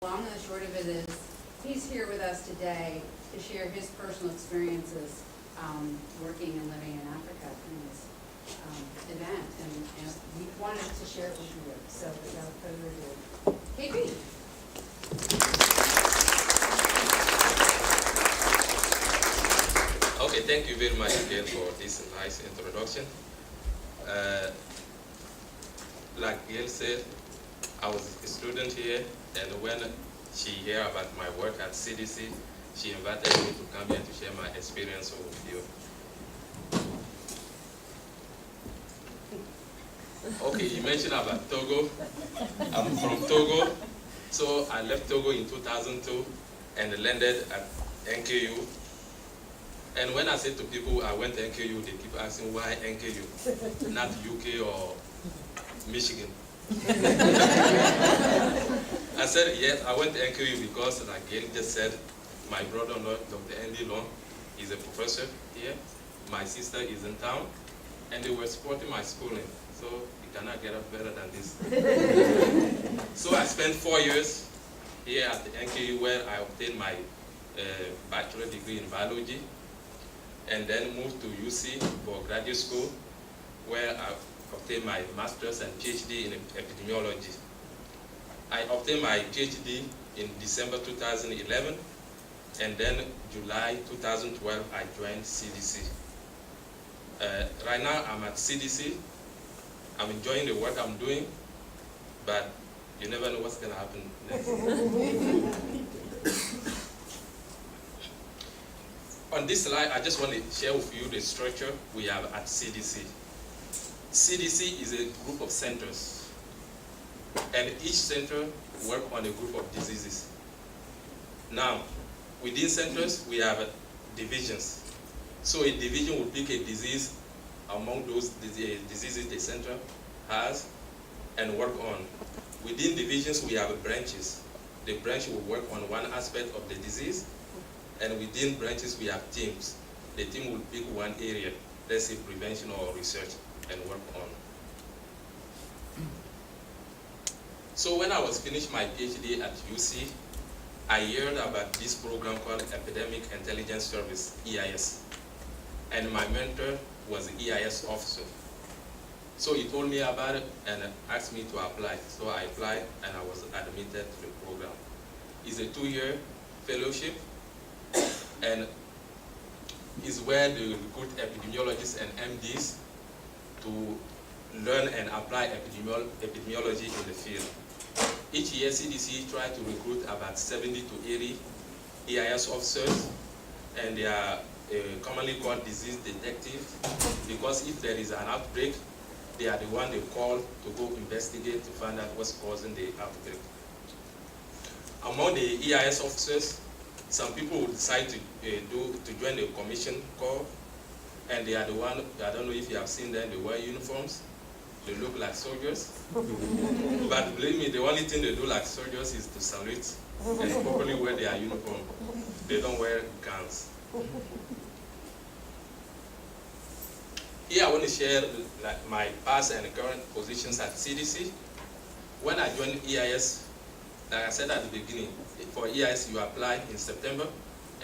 Long and the short of it is, he's here with us today to share his personal experiences working and living in Africa in this event, and we wanted to share it with you. So without further ado, KP. Okay, thank you very much again for this nice introduction. Like Gail said, I was a student here, and when she heard about my work at CDC, she invited me to come here to share my experience with you. Okay, you mentioned about Togo. I'm from Togo, so I left Togo in 2002 and landed at NKU. And when I say to people I went to NKU, they keep asking why NKU, not UK or Michigan. I said, yes, I went to NKU because, like Gail just said, my brother-in-law, Dr. Andy Long, is a professor here. My sister is in town, and they were supporting my schooling. So you cannot get up better than this. So I spent 4 years here at the NKU, where I obtained my bachelor degree in biology, and then moved to UC for graduate school, where I obtained my master's and PhD in epidemiology. I obtained my PhD in December 2011, and then July 2012, I joined CDC. Right now, I'm at CDC. I'm enjoying the work I'm doing, but you never know what's going to happen next. On this slide, I just want to share with you the structure we have at CDC. CDC is a group of centers, and each center works on a group of diseases. Now, within centers, we have divisions. So a division will pick a disease among those diseases the center has and work on. Within divisions, we have branches. The branch will work on one aspect of the disease, and within branches, we have teams. The team will pick one area, let's say prevention or research, and work on. So when I was finished my PhD at UC, I heard about this program called Epidemic Intelligence Service, EIS. And my mentor was the EIS officer. So he told me about it and asked me to apply. So I applied and I was admitted to the program. It's a 2-year fellowship, and is where they recruit epidemiologists and MDs to learn and apply epidemiology in the field. Each year, CDC tries to recruit about 70 to 80 EIS officers, and they are commonly called disease detectives, because if there is an outbreak, they are the one they call to go investigate to find out what's causing the outbreak. Among the EIS officers, some people will decide to join the commission corps, and they are the one, I don't know if you have seen them, they wear uniforms. They look like soldiers. But believe me, the only thing they do like soldiers is to salute and properly wear their uniform. They don't wear guns. Here I want to share like my past and current positions at CDC. When I joined EIS, like I said at the beginning, for EIS you apply in September,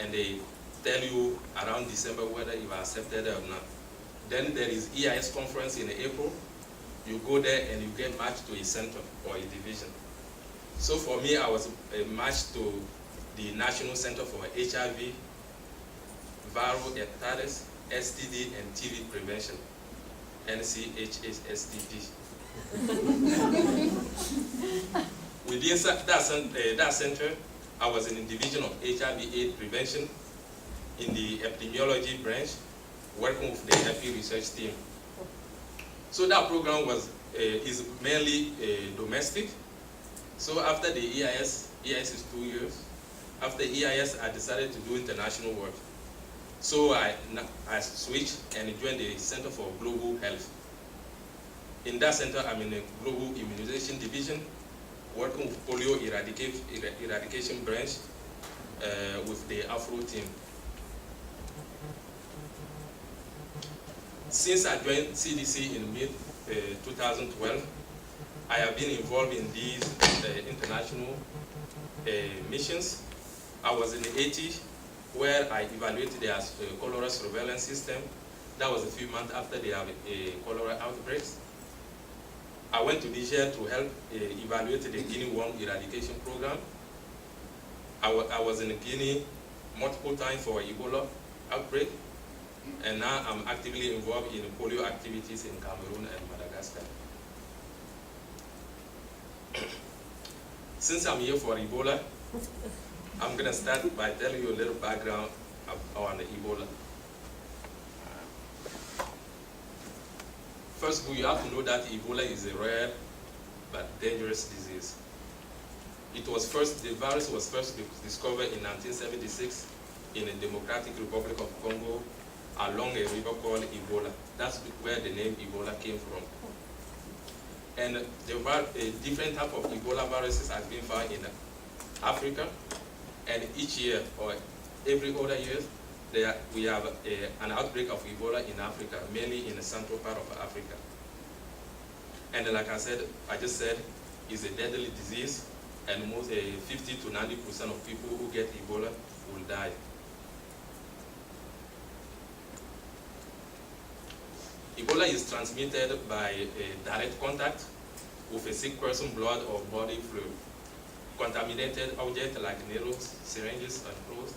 and they tell you around December whether you are accepted or not. Then there is EIS conference in April. You go there and you get matched to a center or a division. So for me, I was matched to the National Center for HIV, Viral Hepatitis, STD, and TB Prevention, NCHSTP. Within that center, I was in the division of HIV/AIDS prevention in the epidemiology branch, working with the epi research team. So that program is mainly domestic. So after the EIS is 2 years. After EIS, I decided to do international work. So I switched and joined the Center for Global Health. In that center, I'm in a global immunization division, working with polio eradication branch with the Afro team. Since I joined CDC in mid-2012, I have been involved in these international missions. I was in Haiti, where I evaluated their cholera surveillance system. That was a few months after they have a cholera outbreak. I went to Niger to help evaluate the Guinea worm eradication program. I was in Guinea multiple times for Ebola outbreak, and now I'm actively involved in polio activities in Cameroon and Madagascar. Since I'm here for Ebola, I'm gonna start by telling you a little background on Ebola. First, you have to know that Ebola is a rare but dangerous disease. The virus was first discovered in 1976 in the Democratic Republic of Congo along a river called Ebola. That's where the name Ebola came from. And different type of Ebola viruses have been found in Africa, and each year or every other year, we have an outbreak of Ebola in Africa, mainly in the central part of Africa. And like I just said, it's a deadly disease, and most 50 to 90% of people who get Ebola will die. Ebola is transmitted by a direct contact with a sick person's blood or body fluid, contaminated objects like needles, syringes, and clothes,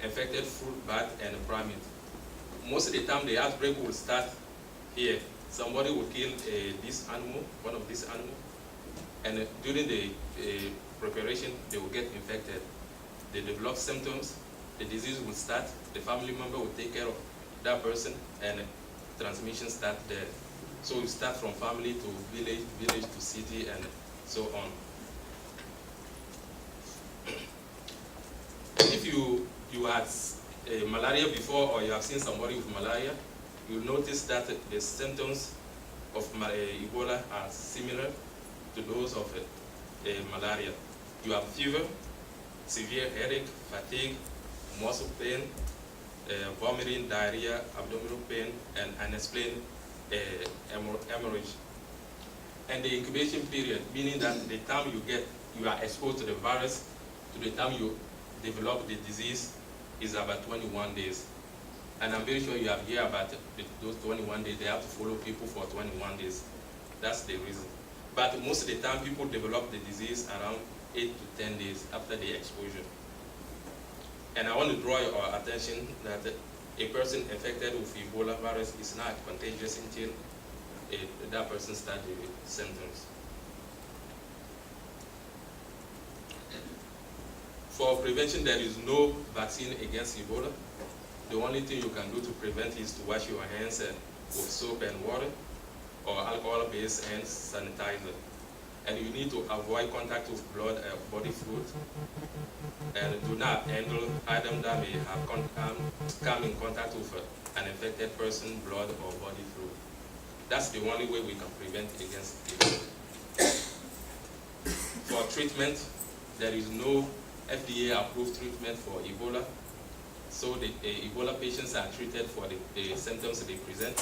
infected fruit, bat, and primate. Most of the time, the outbreak will start here. Somebody will kill this animal, one of these animals, and during the preparation, they will get infected. They develop symptoms, the disease will start, the family member will take care of that person, and transmission start there. So we start from family to village, village to city, and so on. If you had malaria before, or you have seen somebody with malaria, you'll notice that the symptoms of Ebola are similar to those of malaria. You have fever, severe headache, fatigue, muscle pain, vomiting, diarrhea, abdominal pain, and unexplained hemorrhage. And the incubation period, meaning that the time you are exposed to the virus to the time you develop the disease, is about 21 days. And I'm very sure you have heard about those 21 days. They have to follow people for 21 days. That's the reason. But most of the time, people develop the disease around 8 to 10 days after the exposure. And I want to draw your attention that a person infected with Ebola virus is not contagious until that person starts the symptoms. For prevention, there is no vaccine against Ebola. The only thing you can do to prevent is to wash your hands with soap and water or alcohol-based hand sanitizer. And you need to avoid contact with blood and body fluid. And do not handle items that may have come in contact with an infected person's blood or body fluid. That's the only way we can prevent against Ebola. For treatment, there is no FDA-approved treatment for Ebola. So the Ebola patients are treated for the symptoms they present.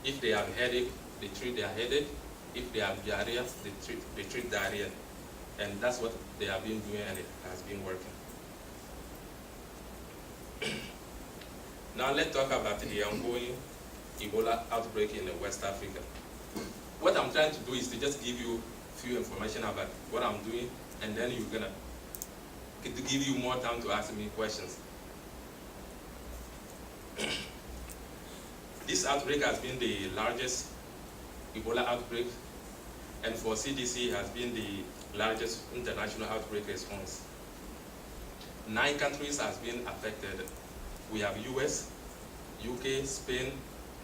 If they have headache, they treat their headache. If they have diarrhea, they treat diarrhea. And that's what they have been doing, and it has been working. Now let's talk about the ongoing Ebola outbreak in West Africa. What I'm trying to do is to just give you a few information about what I'm doing, and then you're gonna give you more time to ask me questions. This outbreak has been the largest Ebola outbreak, and for CDC has been the largest international outbreak response. 9 countries has been affected. We have US, UK, Spain,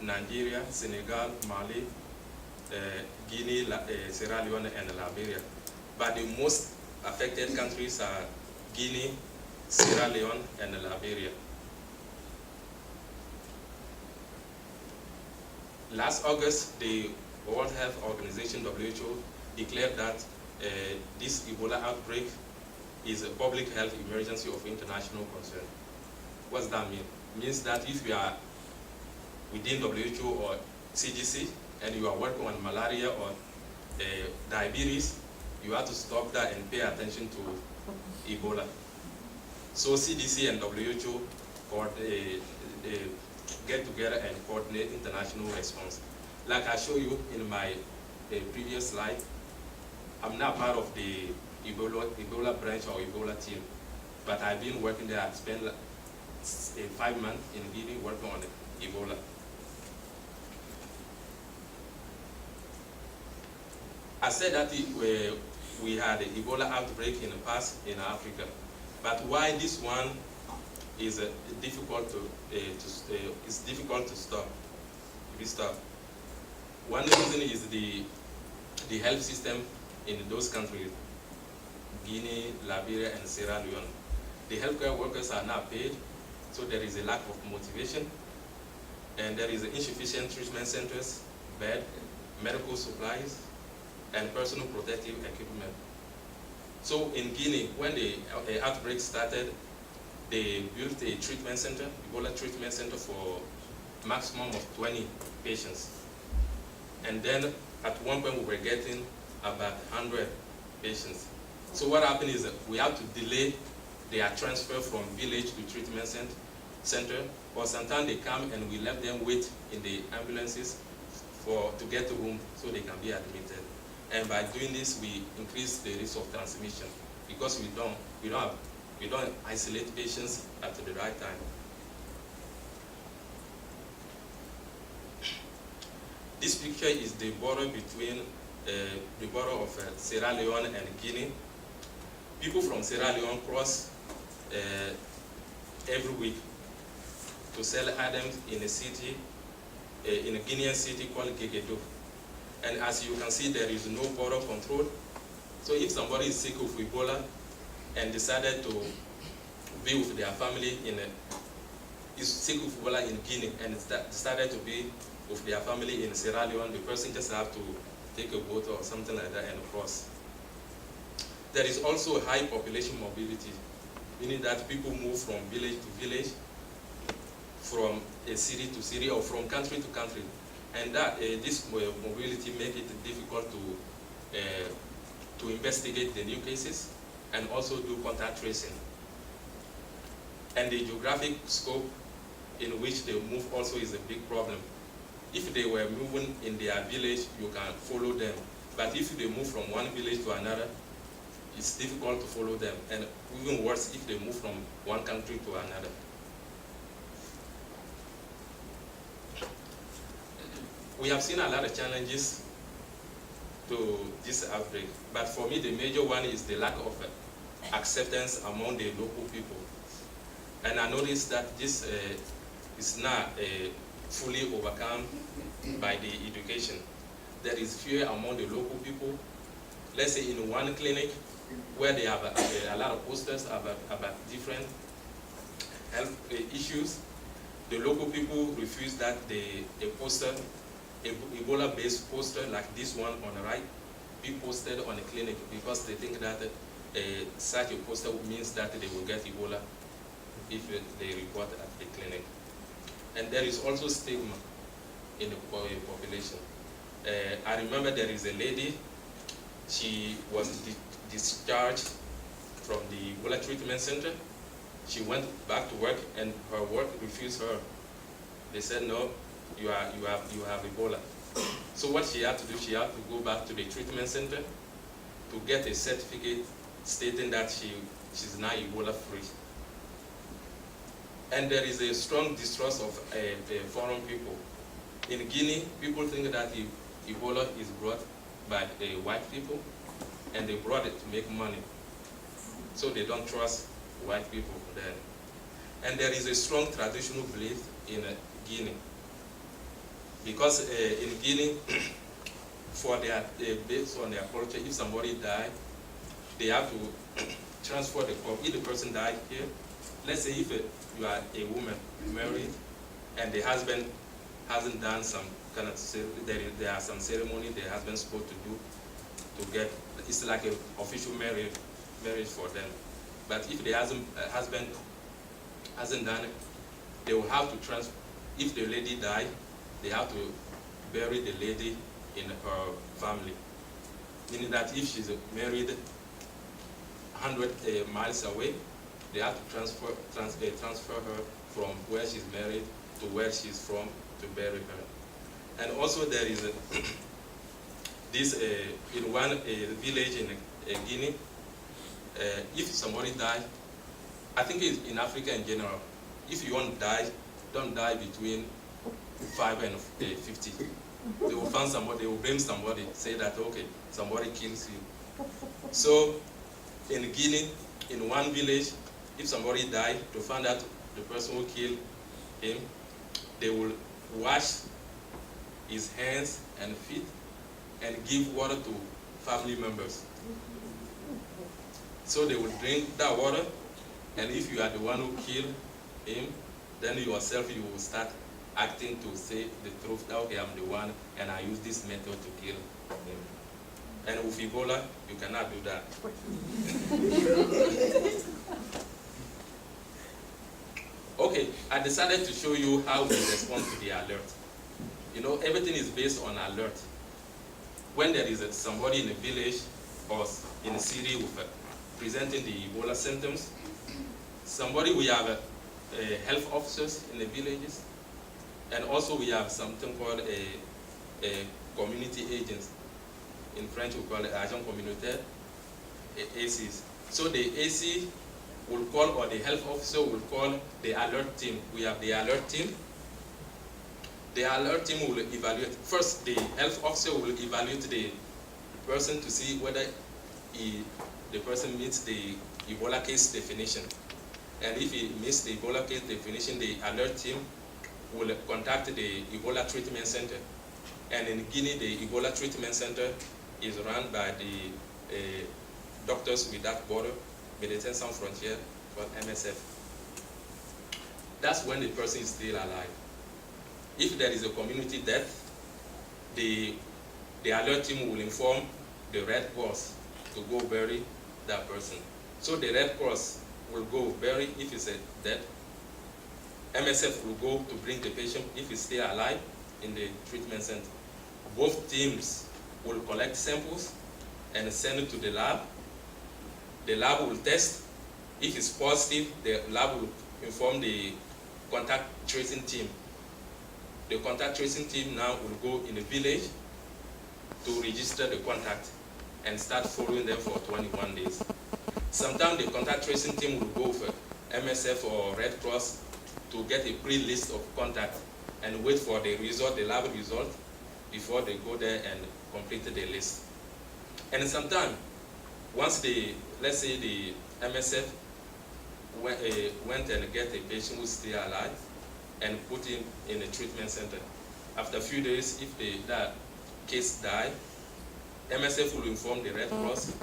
Nigeria, Senegal, Mali, Guinea, Sierra Leone, and Liberia. But the most affected countries are Guinea, Sierra Leone, and Liberia. Last August, the World Health Organization, WHO, declared that this Ebola outbreak is a public health emergency of international concern. What does that mean? It means that if you are within WHO or CDC and you are working on malaria or diabetes, you have to stop that and pay attention to Ebola. So CDC and WHO get together and coordinate international response. Like I showed you in my previous slide, I'm not part of the Ebola branch or Ebola team, but I've been working there. I've spent 5 months in Guinea working on Ebola. I said that we had an Ebola outbreak in the past in Africa, but why this one is difficult to stop. One reason is the health system in those countries, Guinea, Liberia, and Sierra Leone. The healthcare workers are not paid, so there is a lack of motivation, and there is insufficient treatment centers, bed, medical supplies, and personal protective equipment. So in Guinea, when the outbreak started, they built a treatment center, Ebola treatment center for maximum of 20 patients. And then at one point we were getting about 100 patients. So what happened is that we have to delay their transfer from village to treatment center, or sometimes they come and we let them wait in the ambulances to get a room so they can be admitted. And by doing this, we increase the risk of transmission because we don't isolate patients at the right time. This picture is the border between the border of Sierra Leone and Guinea. People from Sierra Leone cross every week to sell items in a city, in a Guinean city called Gegedo. And as you can see, there is no border control. So if somebody is sick of Ebola and decided to be with their family is sick of Ebola in Guinea and decided to be with their family in Sierra Leone, the person just have to take a boat or something like that and cross. There is also a high population mobility, meaning that people move from village to village, from a city to city, or from country to country. And that this mobility makes it difficult to investigate the new cases and also do contact tracing. And the geographic scope in which they move also is a big problem. If they were moving in their village, you can follow them. But if they move from one village to another, it's difficult to follow them. And even worse, if they move from one country to another. We have seen a lot of challenges to this outbreak, but for me the major one is the lack of acceptance among the local people. And I noticed that this is not fully overcome by the education. There is fear among the local people. Let's say in one clinic where they have a lot of posters about different health issues, the local people refuse that a poster, Ebola-based poster like this one on the right, be posted on a clinic because they think that such a poster means that they will get Ebola if they report at the clinic. And there is also stigma in the population. I remember there is a lady, she was discharged from the Ebola treatment center. She went back to work and her work refused her. They said, no, you have Ebola. So what she had to do, she had to go back to the treatment center to get a certificate stating that she's now Ebola free. And there is a strong distrust of foreign people. In Guinea, people think that Ebola is brought by the white people, and they brought it to make money. So they don't trust white people then. And there is a strong traditional belief in Guinea. Because in Guinea, for their, based on their culture, if somebody died, they have to transfer the corpse. If the person died here, let's say if you are a woman married and the husband hasn't done some kind of, there are some ceremony the husband's supposed to do to get, it's like an official marriage for them. But if the husband hasn't done it, they will have to transfer. If the lady died, they have to bury the lady in her family. Meaning that if she's married, 100 miles away. They have to transfer her from where she's married to where she's from to bury her. And also there is this in one village in Guinea, if somebody died, I think it's in Africa in general, if you want to die, don't die between 5 and 50. They will find somebody, they will blame somebody, say that, okay, somebody kills you. So in Guinea, in one village, if somebody died, to find out the person who killed him, they will wash his hands and feet and give water to family members. So they will drink that water, and if you are the one who killed him, then yourself you will start acting to say the truth, that okay, I'm the one and I use this method to kill him. And with Ebola, you cannot do that. Okay, I decided to show you how we respond to the alert. You know, everything is based on alert. When there is somebody in a village or in a city with presenting the Ebola symptoms, we have health officers in the villages, and also we have something called a community agents. In French we call it agent communautaire, ACs. So the AC will call, or the health officer will call the alert team. We have the alert team. The alert team will evaluate. First, the health officer will evaluate the person to see whether the person meets the Ebola case definition. And if he meets the Ebola case definition, the alert team will contact the Ebola treatment center. And in Guinea, the Ebola treatment center is run by the Doctors Without Borders, Médecins Sans Frontières, or MSF. That's when the person is still alive. If there is a community death, the alert team will inform the Red Cross to go bury that person. So the Red Cross will go bury if it's a death. MSF will go to bring the patient if he's still alive in the treatment center. Both teams will collect samples and send it to the lab. The lab will test. If it's positive, the lab will inform the contact tracing team. The contact tracing team now will go in the village to register the contact and start following them for 21 days. Sometimes the contact tracing team will go for MSF or Red Cross to get a pre-list of contacts and wait for the result, the lab result, before they go there and complete the list. And sometimes, once let's say the MSF went and get a patient who's still alive and put him in a treatment center. After a few days, if that case died, MSF will inform the Red Cross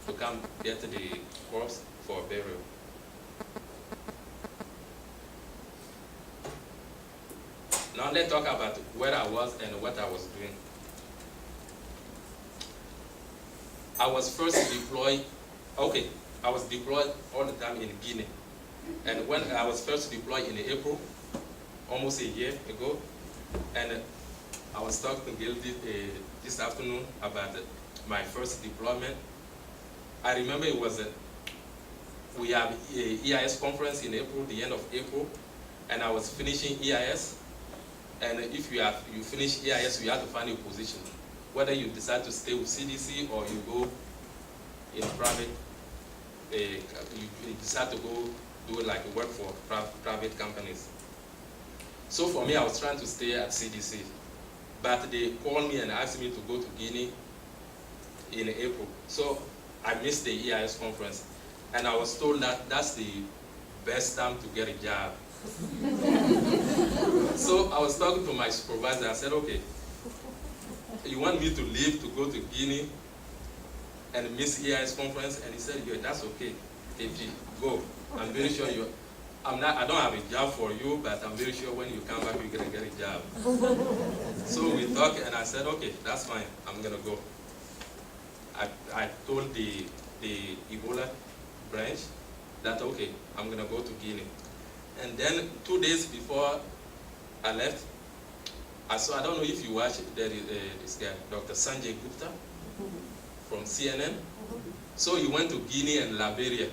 to come get the corpse for burial. Now let's talk about where I was and what I was doing. I was first deployed, I was deployed all the time in Guinea. And when I was first deployed in April, almost a year ago, and I was talking to Gil this afternoon about my first deployment. I remember it was we have a EIS conference in April, the end of April, and I was finishing EIS. And if you finish EIS, you have to find a position, whether you decide to stay with CDC or you go in private. You decide to go do like work for private companies. So for me, I was trying to stay at CDC, but they called me and asked me to go to Guinea in April. So I missed the EIS conference, and I was told that that's the best time to get a job. So I was talking to my supervisor. I said, okay, you want me to leave to go to Guinea and miss EIS conference? And he said, yeah, that's okay. If you go, I'm very sure I don't have a job for you, but I'm very sure when you come back, you're gonna get a job. So we talked, and I said, okay, that's fine, I'm gonna go. I told the Ebola branch that, okay, I'm gonna go to Guinea. And then 2 days before I left, I don't know if you watch, there is this guy, Dr. Sanjay Gupta from CNN. So he went to Guinea and Liberia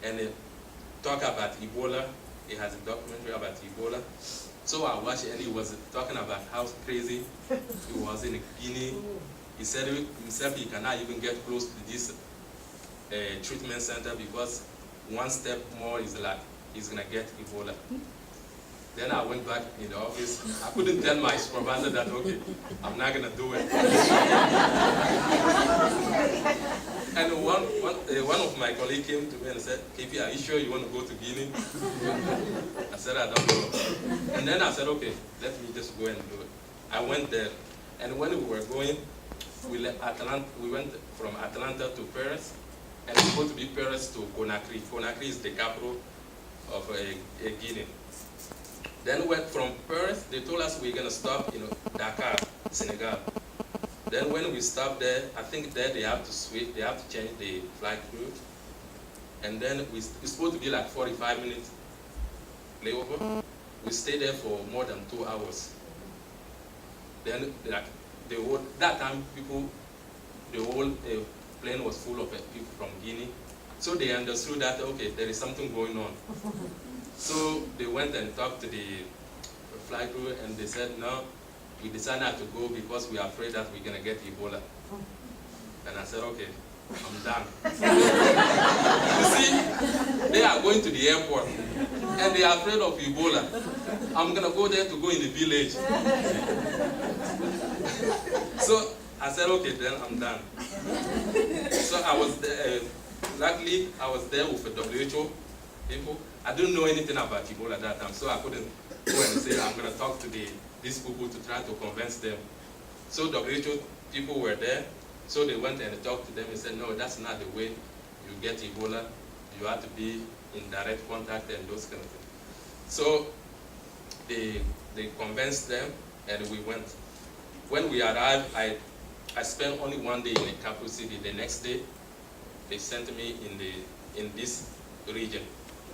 and talk about Ebola. He has a documentary about Ebola. So I watched it and he was talking about how crazy he was in Guinea. He said himself he cannot even get close to this treatment center because one step more is like he's gonna get Ebola. Then I went back in the office. I couldn't tell my supervisor that, okay, I'm not gonna do it. And one of my colleagues came to me and said, KP, are you sure you want to go to Guinea? I said, I don't know. And then I said, okay, let me just go and do it. I went there, and when we were going, we went from Atlanta to Paris, and it's supposed to be Paris to Conakry. Conakry is the capital of Guinea. Then from Paris, they told us we're gonna stop in Dakar, Senegal. Then when we stopped there, I think there they have to switch, they have to change the flight route. And then it's supposed to be like 45 minutes layover. We stayed there for more than 2 hours. Then like that time the whole plane was full of people from Guinea. So they understood that, okay, there is something going on. So they went and talked to the flight crew and they said, no, we decided not to go because we are afraid that we're gonna get Ebola. And I said, okay, I'm done. You see, they are going to the airport and they are afraid of Ebola. I'm gonna go there to go in the village. So I said, okay, then I'm done. So I was there, luckily I was there with the WHO people. I didn't know anything about Ebola at that time, so I couldn't go and say I'm gonna talk to these people to try to convince them. So WHO people were there, so they went and talked to them and said, no, that's not the way you get Ebola. You have to be in direct contact and those kind of things. So they convinced them and we went. When we arrived, I spent only 1 day in a capital city. The next day, they sent me in this region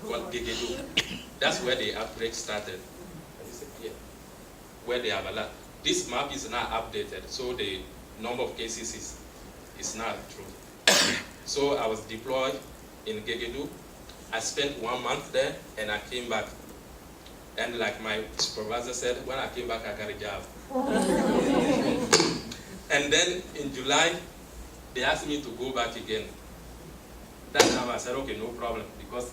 called Gegedu. That's where the outbreak started. Yeah. Where they have a lot. This map is not updated, so the number of cases is not true. So I was deployed in Gegedu. I spent 1 month there and I came back. And like my supervisor said, when I came back, I got a job. And then in July, they asked me to go back again. That time I said, okay, no problem, because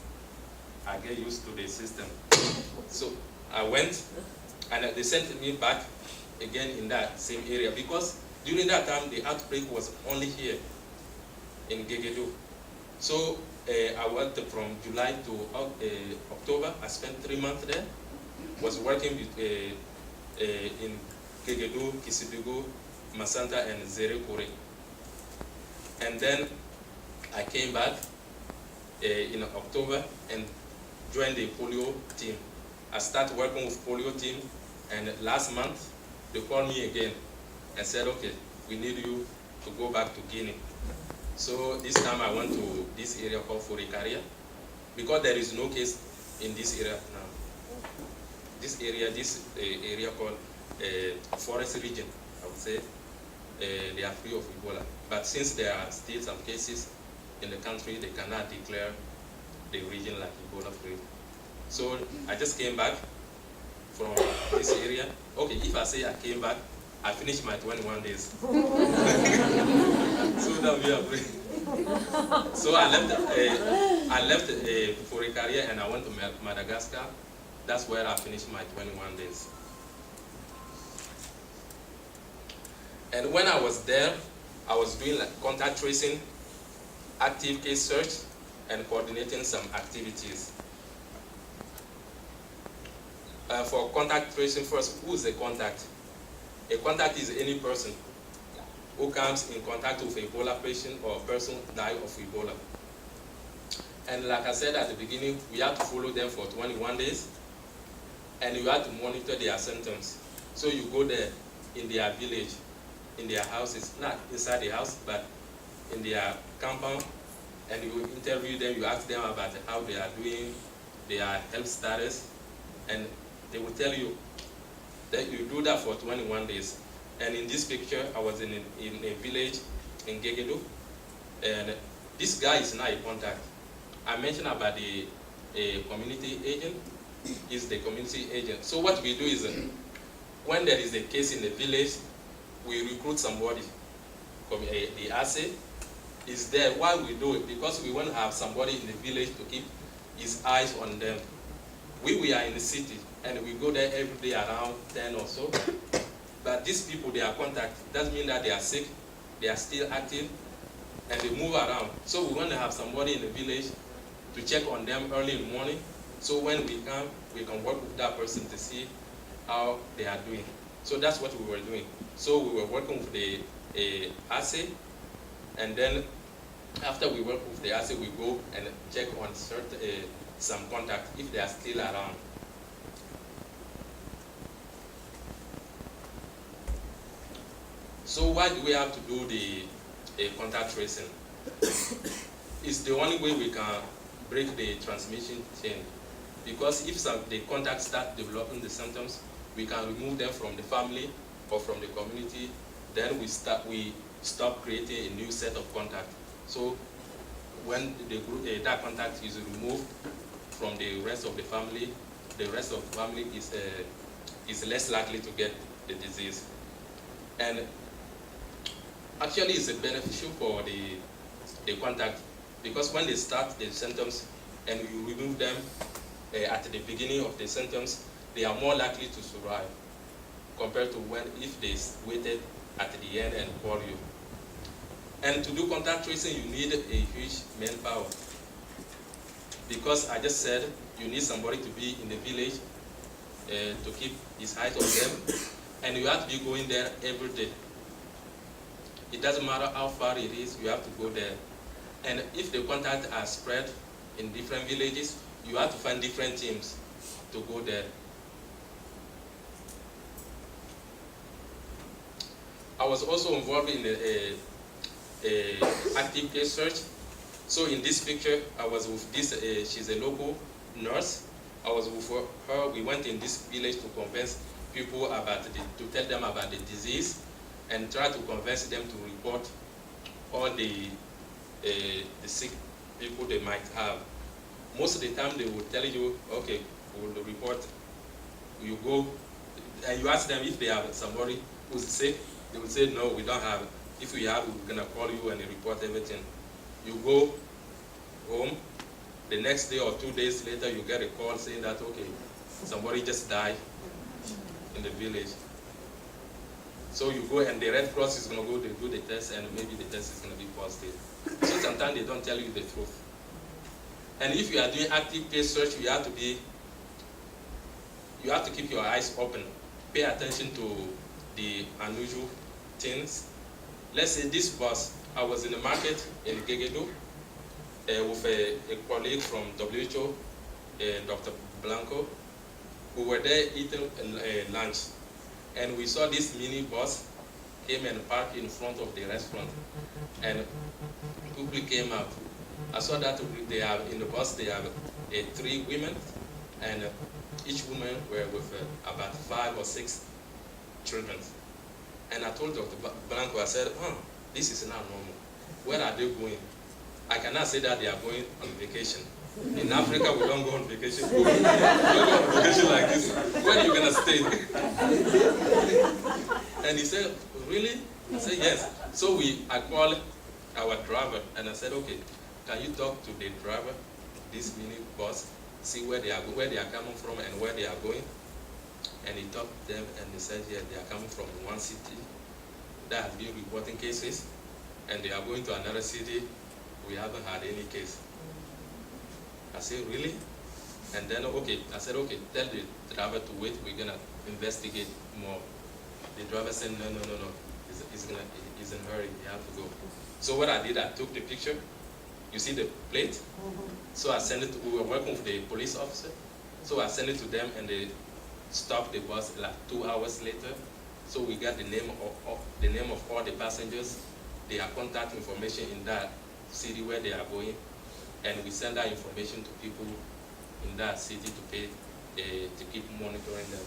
I get used to the system. So I went, and they sent me back again in that same area, because during that time, the outbreak was only here in Gegedu. So I went from July to October. I spent 3 months there. Was working with, in Gegedu, Kisidigo, Masanta, and Zere Kore. And then I came back in October and joined the polio team. I started working with polio team, and last month they called me again and said, okay, we need you to go back to Guinea. So this time I went to this area called Forikaria, because there is no case in this area now. This area called forest region, I would say, they are free of Ebola. But since there are still some cases in the country, they cannot declare the region like Ebola free. So I just came back from this area. Okay, if I say I came back, I finished my 21 days. So that we are free. So I left Forikaria and I went to Madagascar. That's where I finished my 21 days. And when I was there, I was doing like contact tracing, active case search, and coordinating some activities. For contact tracing first, who is a contact? A contact is any person who comes in contact with an Ebola patient or a person died of Ebola. And like I said at the beginning, we have to follow them for 21 days. And you have to monitor their symptoms. So you go there in their village, in their houses, not inside the house, but in their compound, and you interview them, you ask them about how they are doing, their health status, and they will tell you that you do that for 21 days. And in this picture, I was in a village in Gegedu, and This guy is not a contact. I mentioned about the community agent. Is the community agent. So what we do is, when there is a case in the village, we recruit somebody. The assay is there. Why we do it? Because we want to have somebody in the village to keep his eyes on them. We are in the city, and we go there every day around 10 or so. But these people, they are contact. Doesn't mean that they are sick. They are still active, and they move around. So we want to have somebody in the village to check on them early in the morning. So when we come, we can work with that person to see how they are doing. So that's what we were doing. So we were working with the assay, and then after we work with the assay, we go and check on certain some contact if they are still around. So why do we have to do the contact tracing? It's the only way we can break the transmission chain. Because if the contacts start developing the symptoms, we can remove them from the family or from the community. Then we stop creating a new set of contacts. So when that contact is removed from the rest of the family is less likely to get the disease. And actually, it's beneficial for the contact, because when they start the symptoms and you remove them at the beginning of the symptoms, they are more likely to survive compared to if they waited at the end and call you. And to do contact tracing, you need a huge manpower, because I just said you need somebody to be in the village to keep his eyes on them, and you have to be going there every day. It doesn't matter how far it is, you have to go there. And if the contacts are spread in different villages, you have to find different teams to go there. I was also involved in a active case search. So in this picture, I was with this, she's a local nurse. I was with her. We went in this village to convince people to tell them about the disease, and try to convince them to report all the sick people they might have. Most of the time they will tell you, okay, we will report. You go, and you ask them if they have somebody who's sick. They will say, no, we don't have it. If we have, we're gonna call you and report everything. You go home, the next day or 2 days later, you get a call saying that, okay, somebody just died in the village. So you go, and the Red Cross is gonna go, they do the test, and maybe the test is gonna be positive. So sometimes they don't tell you the truth. And if you are doing active case search, you have to keep your eyes open. Pay attention to the unusual things. Let's say this bus, I was in the market in Gegedo with a colleague from WHO, Dr. Blanco. We were there eating lunch, and we saw this mini bus came and parked in front of the restaurant, and people came out. I saw that they have in the bus, they have 3 women, and each woman were with about 5 or 6 children. And I told Dr. Blanco, I said, this is not normal. Where are they going? I cannot say that they are going on vacation. In Africa, we don't go on vacation. We don't go on vacation like this. Where are you going to stay? And he said, really? I said, yes. So I called our driver, and I said, okay, can you talk to the driver, this mini bus, see where they are coming from and where they are going? And he talked to them, and they said, yeah, they are coming from one city that has been reporting cases, and they are going to another city. We haven't had any case. I said, really? And then, okay, I said, okay, tell the driver to wait. We're gonna investigate more. The driver said, no. He's in a hurry. He have to go. So what I did, I took the picture. You see the plate? So I sent it. We were working with the police officer. So I sent it to them, and they stopped the bus like 2 hours later. So we got the name of all the passengers, their contact information in that city where they are going, and we send that information to people in that city to keep monitoring them.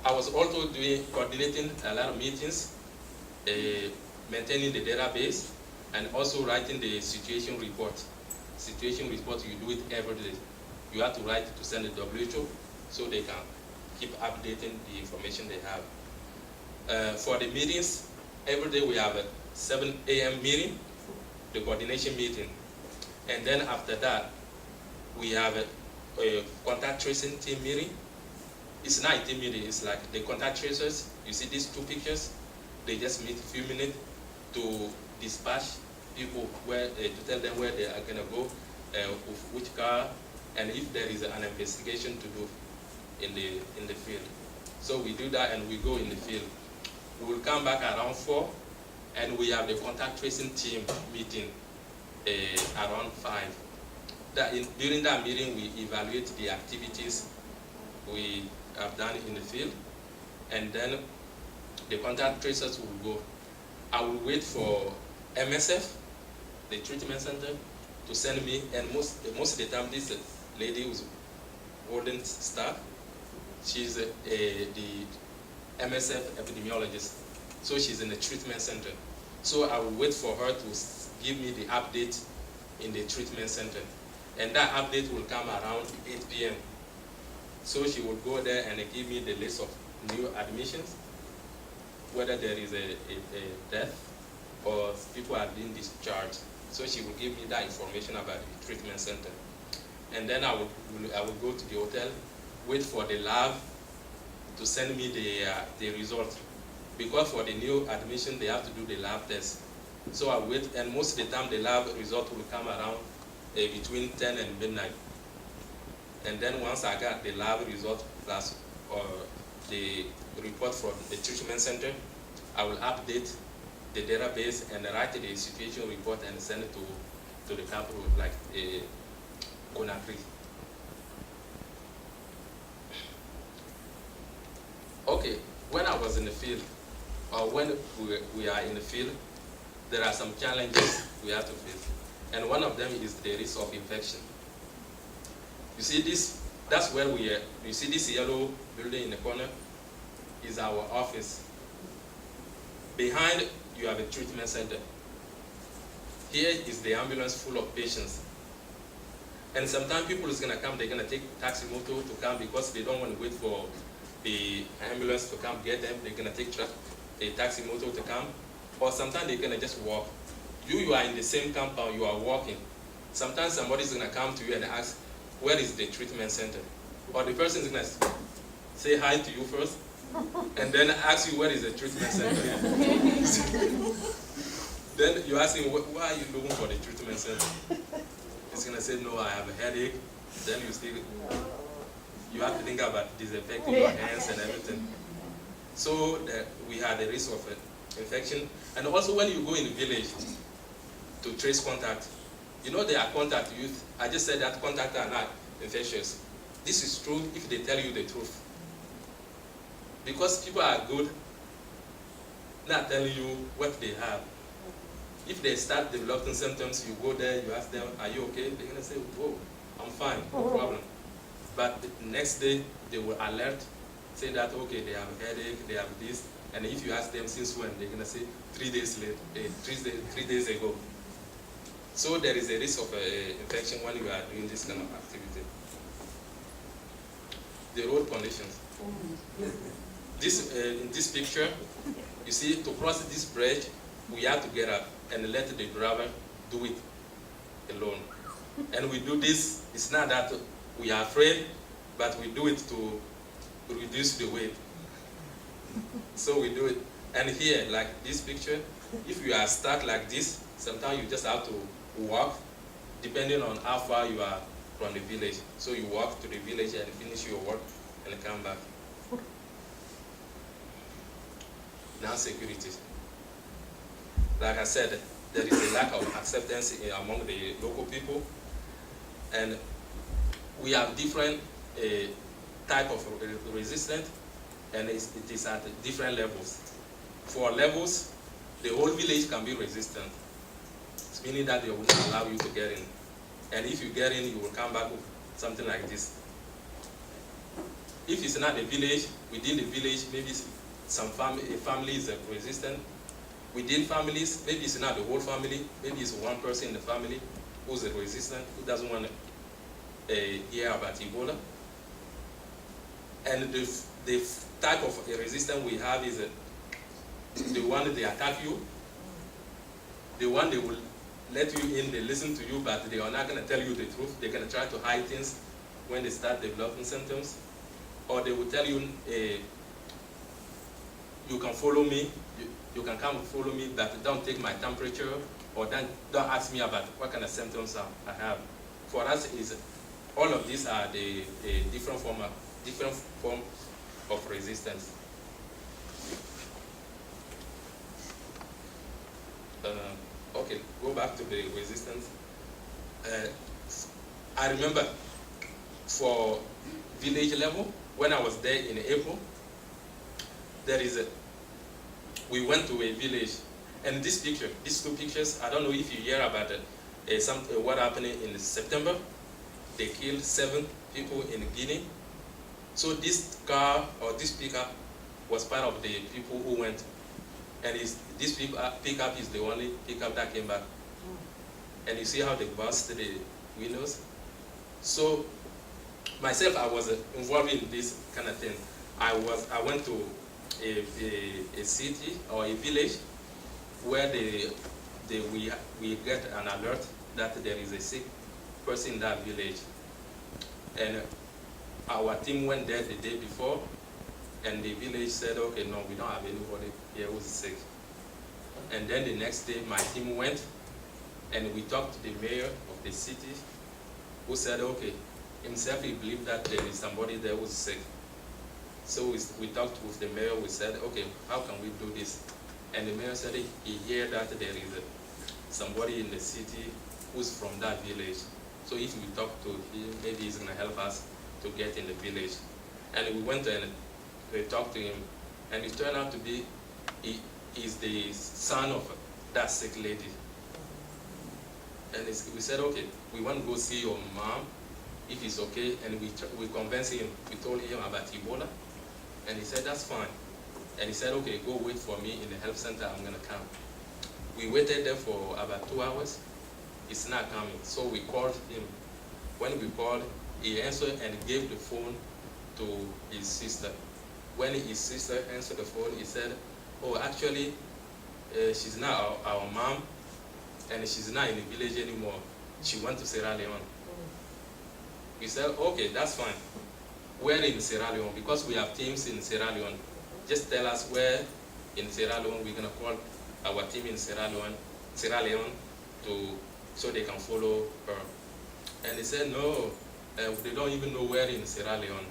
I was also coordinating a lot of meetings maintaining the database, and also writing the situation report. Situation report, you do it every day. You have to write to send the WHO so they can keep updating the information they have. For the meetings, every day we have a 7 a.m. meeting, the coordination meeting. And then after that, we have a contact tracing team meeting. It's not a team meeting, it's like the contact tracers. You see these two pictures? They just meet a few minutes to dispatch people where to tell them where they are gonna go, with which car, and if there is an investigation to do in the field. So we do that and we go in the field. We will come back around 4, and we have the contact tracing team meeting around 5. During that meeting, we evaluate the activities we have done in the field, and then the contact tracers will go. I will wait for MSF, the treatment center, to send me, and most of the time this lady who's holding staff, she's the MSF epidemiologist, so she's in the treatment center. So I will wait for her to give me the update in the treatment center, and that update will come around 8 p.m. So she will go there and give me the list of new admissions, whether there is a death or people are being discharged. So she will give me that information about the treatment center. And then I will go to the hotel, wait for the lab to send me the result. Because for the new admission, they have to do the lab test. So I wait, and most of the time the lab result will come around between 10 and midnight. And then once I got the lab result plus the report from the treatment center, I will update the database and write the situation report and send it to the capital, like Conakry. Okay, when I was in the field, or when we are in the field, there are some challenges we have to face. And one of them is the risk of infection. You see this, that's where we are. You see this yellow building in the corner is our office. Behind, you have a treatment center. Here is the ambulance full of patients. And sometimes people is gonna come, they're gonna take taxi motor to come because they don't want to wait for the ambulance to come get them. They're gonna take a taxi motor to come. Or sometimes they're gonna just walk. You are in the same compound, you are walking. Sometimes somebody's gonna come to you and ask, where is the treatment center? Or the person is gonna say hi to you first, and then ask you where is the treatment center. Then you ask him, why are you looking for the treatment center? He's gonna say, no, I have a headache. Then you have to think about disinfecting your hands and everything. So we had a risk of infection. And also when you go in the village to trace contact, you know there are contact youth. I just said that contact are not infectious. This is true if they tell you the truth. Because people are good, not telling you what they have. If they start developing symptoms, you go there, you ask them, are you okay? They're gonna say, whoa, I'm fine, no problem. But the next day, they will alert, say that, okay, they have a headache, they have this, and if you ask them since when, they're gonna say 3 days later, 3 days ago. So there is a risk of infection when you are doing this kind of activity. The road conditions. In this picture, you see, to cross this bridge, we have to get up and let the driver do it alone. And we do this, it's not that we are afraid, but we do it to reduce the weight. So we do it. And here, like this picture, if you are stuck like this, sometimes you just have to walk, depending on how far you are from the village. So you walk to the village and finish your work and come back. Now security. Like I said, there is a lack of acceptance among the local people, and we have different type of resistance, and it is at different levels. For levels, the whole village can be resistant, meaning that they will not allow you to get in. And if you get in, you will come back with something like this. If it's not a village, within the village, maybe a family is resistant, within families, maybe it's not the whole family, maybe it's one person in the family who's resistant, who doesn't want to hear about Ebola. And the type of resistance we have is the one they attack you, the one they will let you in, they listen to you, but they are not going to tell you the truth. They're going to try to hide things when they start developing symptoms. Or they will tell you, you can follow me, you can come and follow me, but don't take my temperature, or don't ask me about what kind of symptoms I have. For us, all of these are the different form of resistance. Okay, go back to the resistance. I remember for village level, when I was there in April, we went to a village, and these two pictures, I don't know if you hear about what happened in September. They killed 7 people in Guinea. So this car or this pickup was part of the people who went, and this pickup is the only pickup that came back. And you see how they burst the windows. So myself, I was involved in this kind of thing. I went to a city or a village where we get an alert that there is a sick person in that village, and our team went there the day before, and the village said, okay, no, we don't have anybody here who's sick. And then the next day my team went and we talked to the mayor of the city, who said, okay, himself he believed that there is somebody there who's sick. So we talked with the mayor, we said, okay, how can we do this? And the mayor said he heard that there is somebody in the city who's from that village. So if we talk to him, maybe he's going to help us to get in the village. And we went and we talked to him, and it turned out to be, he's the son of that sick lady. And we said, okay, we want to go see your mom, if it's okay, and we convinced him. We told him about Ebola, and he said, that's fine. And he said, okay, go wait for me in the health center, I'm going to come. We waited there for about 2 hours. It's not coming. So we called him. When we called, he answered and gave the phone to his sister. When his sister answered the phone, he said, oh, actually, she's not our mom, and she's not in the village anymore. She went to Sierra Leone. We said, okay, that's fine. Where in Sierra Leone? Because we have teams in Sierra Leone. Just tell us where in Sierra Leone we're going to call our team in Sierra Leone so they can follow her. And they said, no, they don't even know where in Sierra Leone.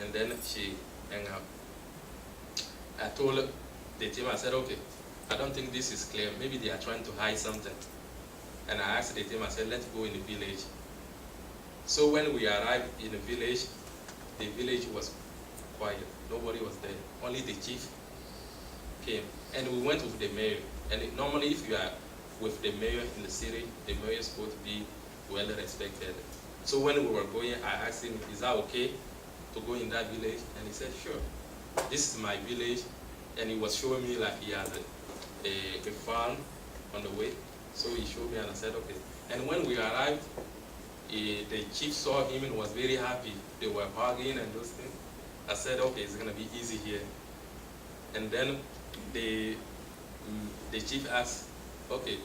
And then she hung up. I told the team, I said, okay, I don't think this is clear. Maybe they are trying to hide something. And I asked the team, I said, let's go in the village. So when we arrived in the village was quiet. Nobody was there. Only the chief came. And we went with the mayor. And normally if you are with the mayor in the city, the mayor is supposed to be well respected. So when we were going, I asked him, is that okay to go in that village? And he said, sure. This is my village. And he was showing me like he had a farm on the way. So he showed me and I said, okay. And when we arrived, the chief saw him and was very happy. They were hugging and those things. I said, okay, it's going to be easy here. And then the chief asked, okay,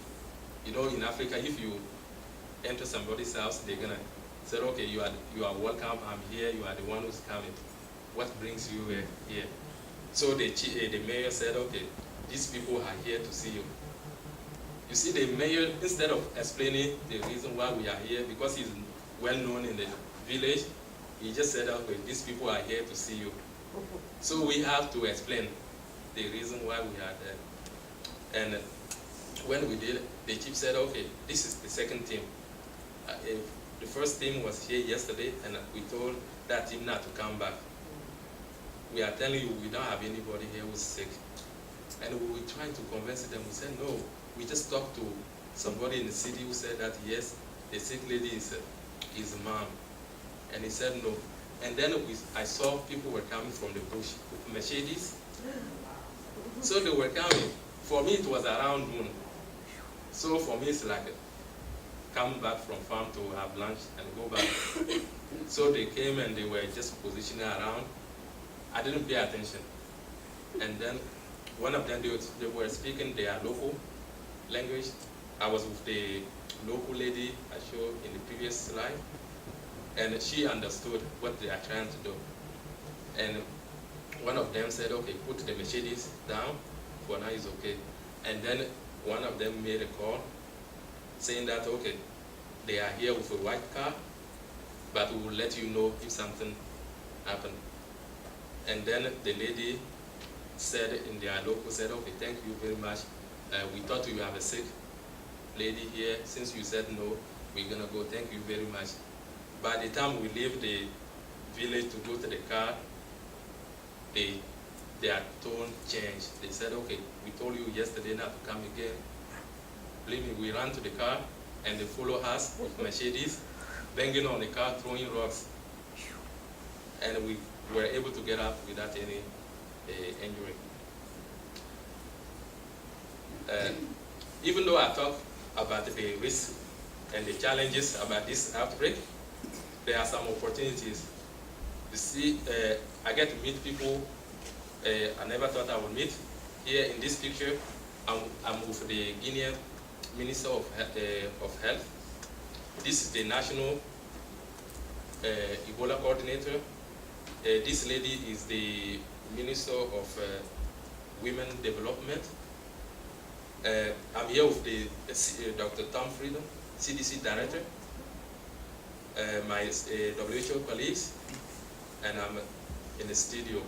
you know, in Africa, if you enter somebody's house, they're going to say, okay, you are welcome, I'm here, you are the one who's coming. What brings you here? So the mayor said, okay, these people are here to see you. You see, the mayor, instead of explaining the reason why we are here, because he's well known in the village, he just said, okay, these people are here to see you. So we have to explain the reason why we are there. And when we did, the chief said, okay, this is the second team. The first team was here yesterday, and we told that team not to come back. We are telling you we don't have anybody here who's sick. And we were trying to convince them. We said, no, we just talked to somebody in the city who said that, yes, the sick lady is mom. And he said no. And then I saw people were coming from the bush with machetes. So they were coming For me, it was around noon. So for me, it's like come back from farm to have lunch and go back. So they came and they were just positioning around. I didn't pay attention. And then one of them, they were speaking their local language. I was with the local lady I showed in the previous slide. And she understood what they are trying to do. And one of them said, okay, put the Mercedes down. For now, it's okay. And then one of them made a call saying that, okay, they are here with a white car, but we will let you know if something happened. And then the lady said in their local, said, okay, thank you very much. We thought you have a sick lady here. Since you said no, we're gonna go, thank you very much. By the time we leave the village to go to the car, their tone changed. They said, okay, we told you yesterday not to come again. Believe me, we ran to the car and they follow us with Mercedes, banging on the car, throwing rocks. And we were able to get up without any injury. Even though I talk about the risks and the challenges about this outbreak, there are some opportunities. You see, I get to meet people I never thought I would meet. Here in this picture, I'm with the Guinean Minister of Health. This is the National Ebola Coordinator. This lady is the Minister of Women Development. I'm here with the Dr. Tom Freedom, CDC Director, my WHO colleagues, and I'm in the studio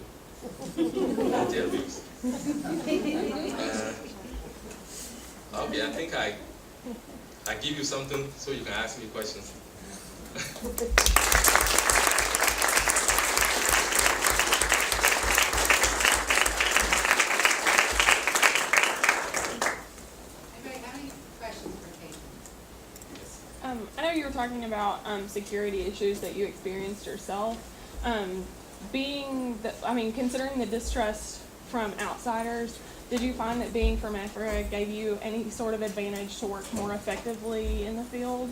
interviews. Okay, I think I give you something so you can ask me questions. Anybody have any questions for Kate? I know you were talking about security issues that you experienced yourself. Considering the distrust from outsiders, did you find that being from Africa gave you any sort of advantage to work more effectively in the field?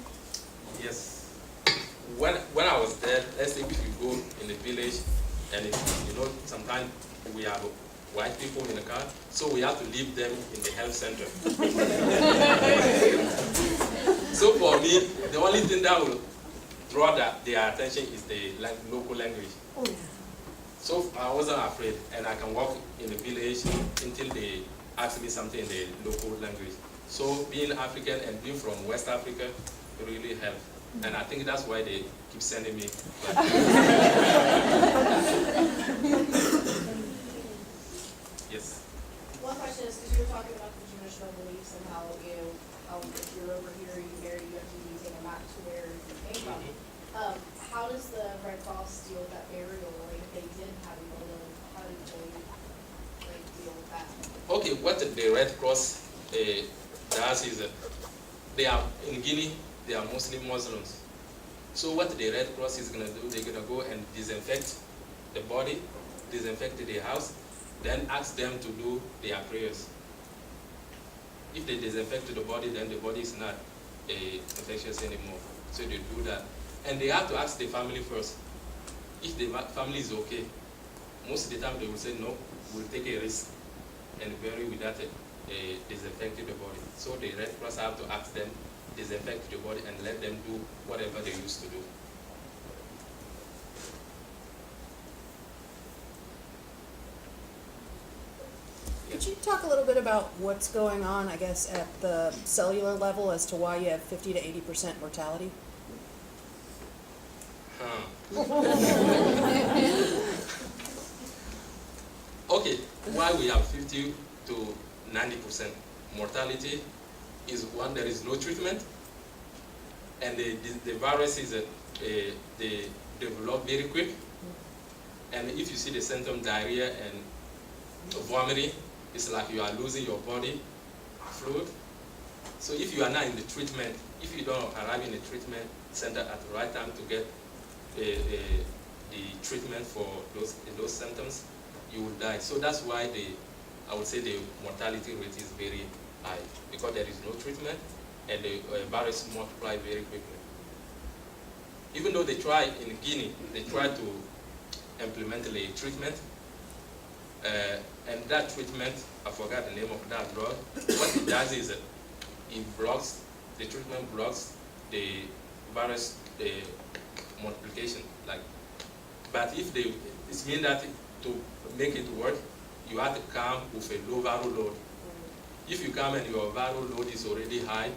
Yes. When I was there, let's say if you go in the village, and sometimes we have white people in the car, so we have to leave them in the health center. So for me, the only thing that will draw their attention is the local language. Oh, yeah. So I wasn't afraid, and I can walk in the village until they ask me something in the local language. So being African and being from West Africa really helped. And I think that's why they keep sending me. Yes. One question is, because you were talking about the traditional beliefs and how, if you're over here, you marry, you have to be taken back to where you came from. How does the Red Cross deal with that burial? Like, if they did have Ebola, how did they deal with that? Okay, what the Red Cross does is they are in Guinea. They are mostly Muslims. So what the Red Cross is going to do, they're going to go and disinfect the body, disinfect the house, then ask them to do their prayers. If they disinfect the body, then the body is not infectious anymore. So they do that. And they have to ask the family first. If the family is okay, most of the time they will say, no, we'll take a risk and bury without disinfecting the body. So the Red Cross have to ask them, disinfect the body and let them do whatever they used to do. Could you talk a little bit about what's going on, I guess, at the cellular level as to why you have 50 to 80% mortality? Okay, why we have 50 to 90% mortality is one, there is no treatment, and the virus is they develop very quick, and if you see the symptom diarrhea and vomiting, it's like you are losing your body fluid. So if you are not in the treatment, if you don't arrive in the treatment center at the right time to get the treatment for those symptoms, you will die. So that's why I would say the mortality rate is very high because there is no treatment and the virus multiply very quickly. Even though they try in Guinea, they try to implement a treatment, and that treatment, I forgot the name of that drug. What it does is it blocks, the treatment blocks the virus multiplication. But if it means that to make it work, you have to come with a low viral load. If you come and your viral load is already high,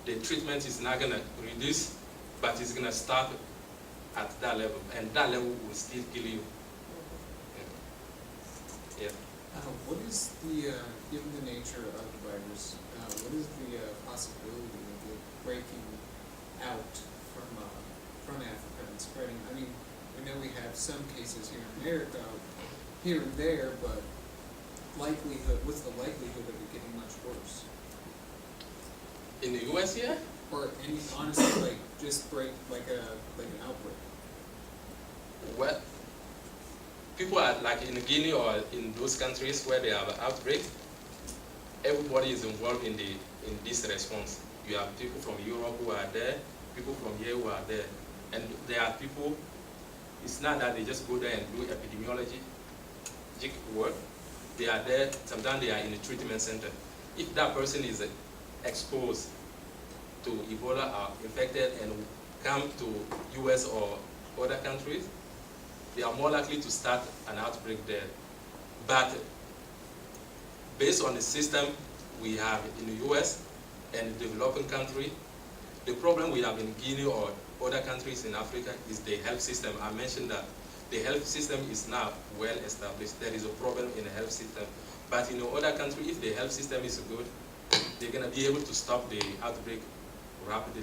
the treatment is not going to reduce, but it's going to start at that level, and that level will still kill you. Yeah. What is the, given the nature of the virus, what is the possibility of it breaking out from Africa and spreading? I mean, we know we have some cases here in America, here and there, but what's the likelihood of it getting much worse? In the US here? Or any, honestly, just break like an outbreak? Well, people are like in Guinea or in those countries where they have an outbreak, everybody is involved in this response. You have people from Europe who are there, people from here who are there, and there are people. It's not that they just go there and do epidemiology work. They are there. Sometimes they are in a treatment center. If that person is exposed to Ebola or infected and come to US or other countries, they are more likely to start an outbreak there. But based on the system we have in the US and the developing country, the problem we have in Guinea or other countries in Africa is the health system. I mentioned that the health system is now well established. There is a problem in the health system. But in the other country, if the health system is good, they're going to be able to stop the outbreak rapidly.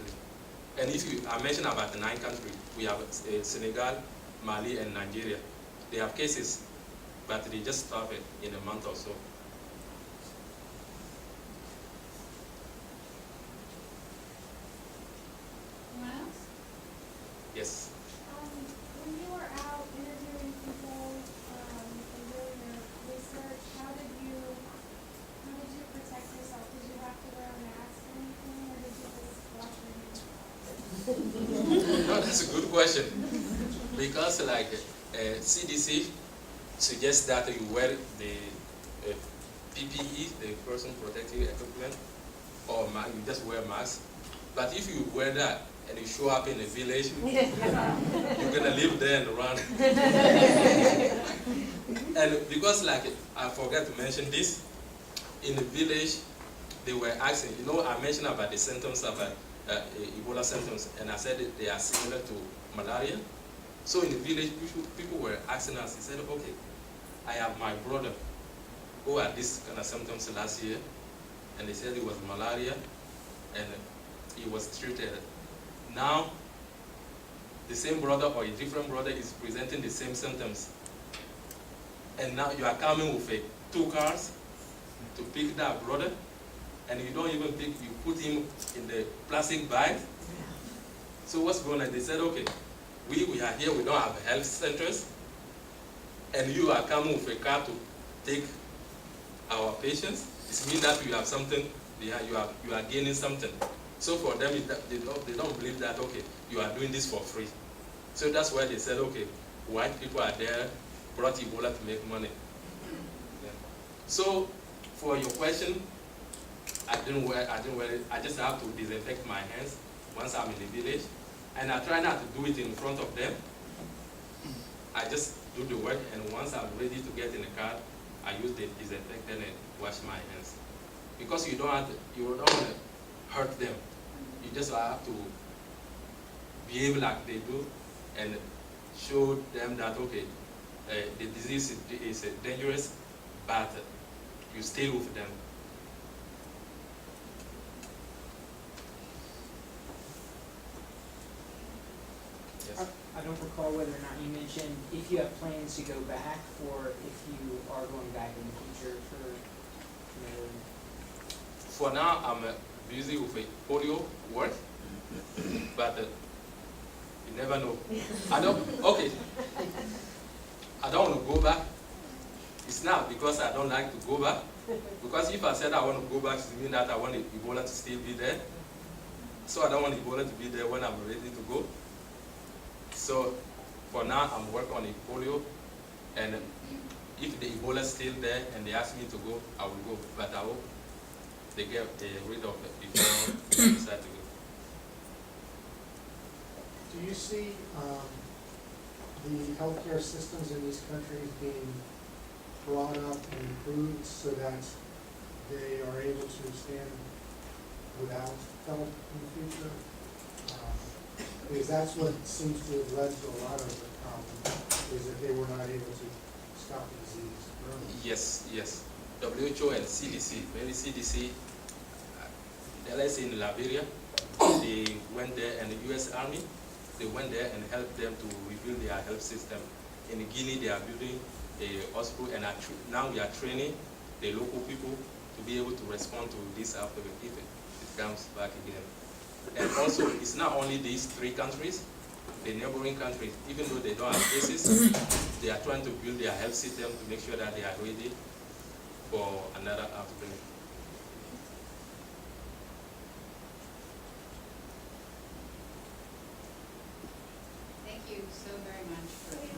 And I mentioned about the 9 countries. We have Senegal, Mali, and Nigeria. They have cases, but they just stop it in a month or so. Anyone else? Yes. When you were out interviewing people and doing your research, how did you protect yourself? Did you have to wear a mask or anything, or did you just wash your hands? No, that's a good question. Because CDC suggests that you wear the PPE, the person protective equipment, or you just wear a mask. But if you wear that and you show up in a village, you're gonna live there and run. And because I forgot to mention this, in the village, they were asking, I mentioned about the symptoms about Ebola symptoms, and I said that they are similar to malaria. So in the village, people were asking us, he said, okay, I have my brother who had this kind of symptoms last year, and they said it was malaria, and he was treated. Now, the same brother or a different brother is presenting the same symptoms. And now you are coming with 2 cars to pick that brother, and you don't even pick, you put him in the plastic bag. So what's going on? They said, okay, we are here, we don't have health centers, and you are coming with a car to take our patients. It means that you have something, you are gaining something. So for them, they don't believe that, okay, you are doing this for free. So that's why they said, okay, white people are there, brought Ebola to make money. Yeah. So for your question, I didn't wear it. I just have to disinfect my hands once I'm in the village. And I try not to do it in front of them. I just do the work, and once I'm ready to get in the car, I use the disinfectant and wash my hands. Because you don't want to hurt them. You just have to behave like they do and show them that, okay, the disease is dangerous, but you stay with them. Yes. I don't recall whether or not you mentioned if you have plans to go back, or if you are going back in the future for another. For now, I'm busy with a polio work, but you never know. I don't want to go back. It's not because I don't like to go back. Because if I said I want to go back, it means that I want Ebola to still be there. So I don't want Ebola to be there when I'm ready to go. So for now, I'm working on polio, and if the Ebola is still there and they ask me to go, I will go. But I hope they get rid of it before I decide to go. Do you see the healthcare systems in these countries being brought up and improved so that they are able to stand without help in the future? Because that's what seems to have led to a lot of the problem, is that they were not able to stop the disease early. Yes, yes. WHO and CDC, maybe CDC, let's say in Liberia, they went there, and the US Army, they went there and helped them to rebuild their health system. In Guinea, they are building a hospital, and now we are training the local people to be able to respond to this outbreak if it comes back again. And also, it's not only these 3 countries, the neighboring countries, even though they don't have cases, they are trying to build their health system to make sure that they are ready for another outbreak. Thank you so very much for